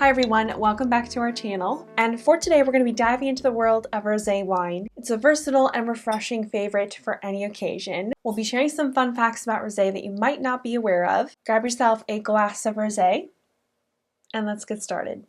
Hi everyone, welcome back to our channel. And for today, we're going to be diving into the world of rosé wine. It's a versatile and refreshing favorite for any occasion. We'll be sharing some fun facts about rosé that you might not be aware of. Grab yourself a glass of rosé, and let's get started.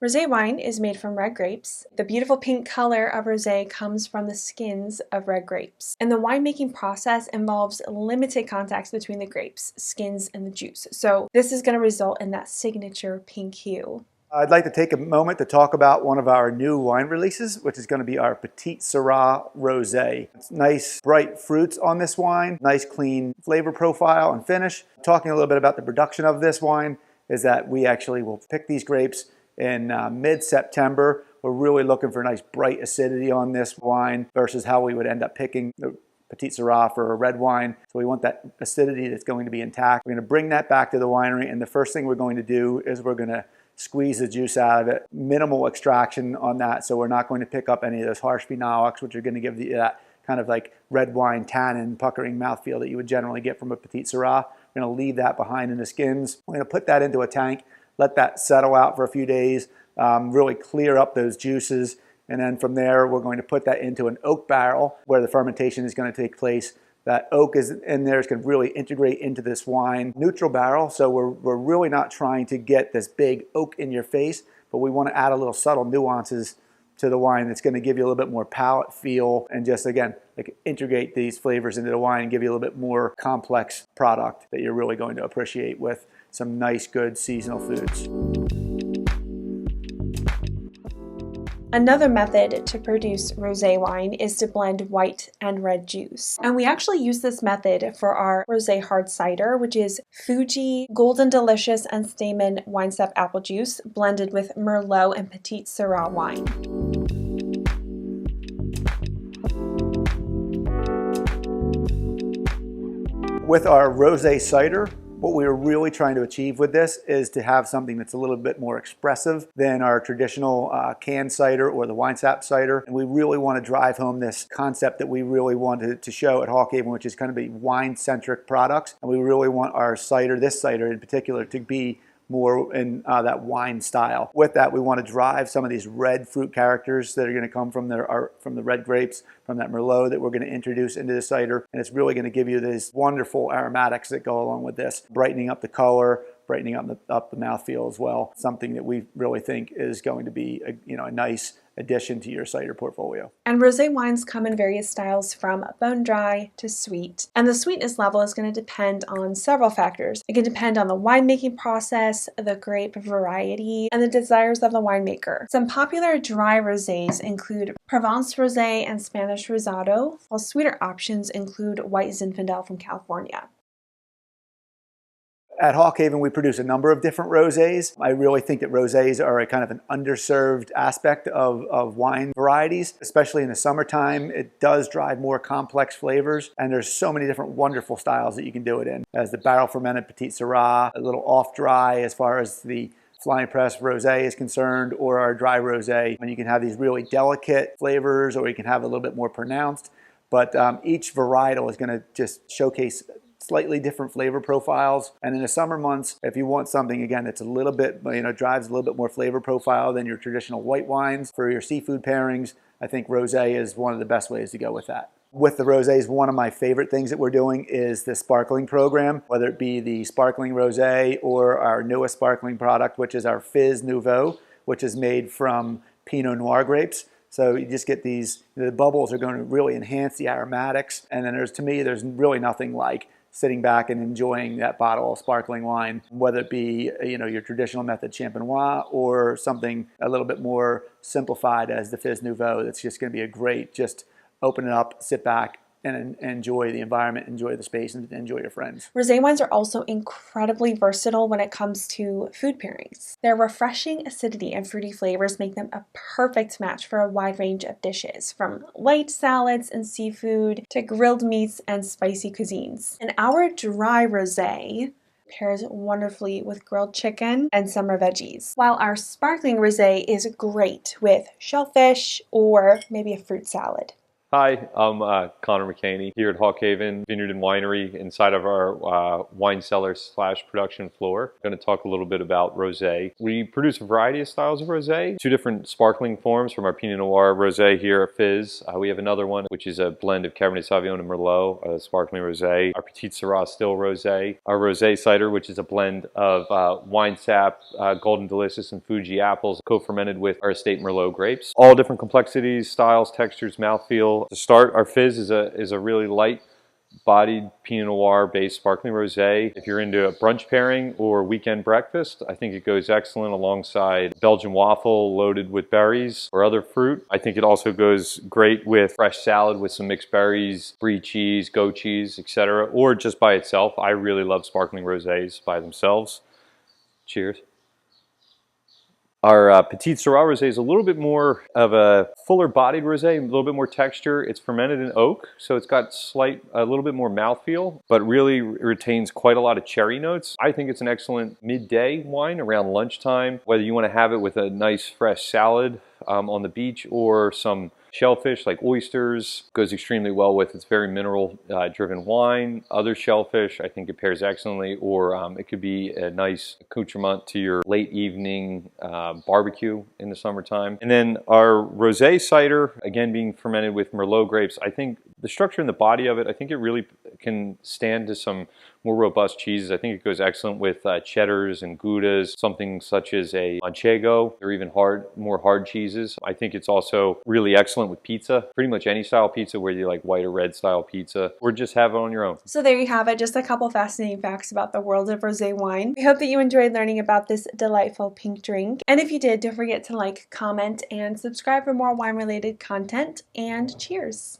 Rosé wine is made from red grapes. The beautiful pink color of rosé comes from the skins of red grapes. And the winemaking process involves limited contact between the grapes, skins, and the juice. So this is going to result in that signature pink hue. I'd like to take a moment to talk about one of our new wine releases, which is going to be our Petite Syrah Rosé. It's nice, bright fruits on this wine, nice, clean flavor profile and finish. Talking a little bit about the production of this wine is that we actually will pick these grapes in mid-September. We're really looking for a nice bright acidity on this wine versus how we would end up picking the Petite Syrah for a red wine. So we want that acidity that's going to be intact. We're going to bring that back to the winery, and the first thing we're going to do is we're going to squeeze the juice out of it. Minimal extraction on that, so we're not going to pick up any of those harsh phenolics, which are going to give you that kind of like red wine tannin, puckering mouthfeel that you would generally get from a Petite Syrah. We're going to leave that behind in the skins. We're going to put that into a tank, let that settle out for a few days, really clear up those juices, and then from there we're going to put that into an oak barrel where the fermentation is going to take place. That oak is in there, is going to really integrate into this wine. Neutral barrel, so we're really not trying to get this big oak in your face, but we want to add a little subtle nuances to the wine that's going to give you a little bit more palate feel and just, again, like integrate these flavors into the wine and give you a little bit more complex product that you're really going to appreciate with some nice, good seasonal foods. Another method to produce rosé wine is to blend white and red juice. And we actually use this method for our rosé hard cider, which is Fuji, Golden Delicious, and Stamen wine step apple juice blended with Merlot and Petite Syrah wine. With our rosé cider, what we were really trying to achieve with this is to have something that's a little bit more expressive than our traditional canned cider or the wine sap cider. And we really want to drive home this concept that we really wanted to show at Hawkhaven, which is kind of be wine-centric products. And we really want our cider, this cider in particular, to be more in that wine style. With that, we want to drive some of these red fruit characters that are going to come from the red grapes, from that Merlot that we're going to introduce into the cider. And it's really going to give you these wonderful aromatics that go along with this, brightening up the color, brightening up the mouthfeel as well. Something that we really think is going to be a nice addition to your cider portfolio. And rosé wines come in various styles from bone dry to sweet. And the sweetness level is going to depend on several factors. It can depend on the winemaking process, the grape variety, and the desires of the winemaker. Some popular dry rosés include Provence Rosé and Spanish Rosado, while sweeter options include White Zinfandel from California. At Hawkhaven, we produce a number of different rosés. I really think that rosés are a kind of an underserved aspect of wine varieties, especially in the summertime. It does drive more complex flavors, and there's so many different wonderful styles that you can do it in. As the barrel fermented Petite Syrah, a little off dry as far as the flying press rosé is concerned, or our dry rosé. And you can have these really delicate flavors, or you can have a little bit more pronounced. But each varietal is going to just showcase slightly different flavor profiles. And in the summer months, if you want something, again, that's a little bit, drives a little bit more flavor profile than your traditional white wines for your seafood pairings, I think rosé is one of the best ways to go with that. With the rosés, one of my favorite things that we're doing is the sparkling program, whether it be the sparkling rosé or our newest sparkling product, which is our Fizz Nouveau, which is made from Pinot Noir grapes. So you just get these, the bubbles are going to really enhance the aromatics. And then to me, there's really nothing like sitting back and enjoying that bottle of sparkling wine, whether it be your traditional method champenois or something a little bit more simplified as the Fizz Nouveau. That's just going to be a great, just open it up, sit back, and enjoy the environment, enjoy the space, and enjoy your friends. Rosé wines are also incredibly versatile when it comes to food pairings. Their refreshing acidity and fruity flavors make them a perfect match for a wide range of dishes, from light salads and seafood to grilled meats and spicy cuisines. And our dry rosé pairs wonderfully with grilled chicken and summer veggies, while our sparkling rosé is great with shellfish or maybe a fruit salad. Hi, I'm Connor McCaney here at Hawkhaven Vineyard and Winery inside of our wine cellar / production floor. I'm going to talk a little bit about rosé. We produce a variety of styles of rosé, 2 different sparkling forms from our Pinot Noir rosé here at Fizz. We have another one which is a blend of Cabernet Sauvignon and Merlot, a sparkling rosé. Our Petite Syrah still rosé. Our rosé cider, which is a blend of wine sap, Golden Delicious, and Fuji apples, co-fermented with our estate Merlot grapes. All different complexities, styles, textures, mouthfeel. To start, our Fizz is a really light-bodied Pinot Noir based sparkling rosé. If you're into a brunch pairing or weekend breakfast, I think it goes excellent alongside Belgian waffle loaded with berries or other fruit. I think it also goes great with fresh salad with some mixed berries, brie cheese, goat cheese, etc., or just by itself. I really love sparkling rosés by themselves. Cheers. Our Petite Syrah Rosé is a little bit more of a fuller bodied rosé, a little bit more texture. It's fermented in oak, so it's got a little bit more mouthfeel, but really retains quite a lot of cherry notes. I think it's an excellent midday wine around lunchtime, whether you want to have it with a nice fresh salad on the beach or some shellfish like oysters. Goes extremely well with. It's very mineral driven wine. Other shellfish, I think it pairs excellently, or it could be a nice accoutrement to your late evening barbecue in the summertime. And then our rosé cider, again being fermented with Merlot grapes, I think the structure and the body of it, I think it really can stand to some more robust cheeses. I think it goes excellent with cheddars and goudas, something such as a manchego, or even more hard cheeses. I think it's also really excellent with pizza, pretty much any style pizza, whether you like white or red style pizza, or just have it on your own. So there you have it, just a couple fascinating facts about the world of rosé wine. We hope that you enjoyed learning about this delightful pink drink. And if you did, don't forget to like, comment, and subscribe for more wine-related content. And cheers!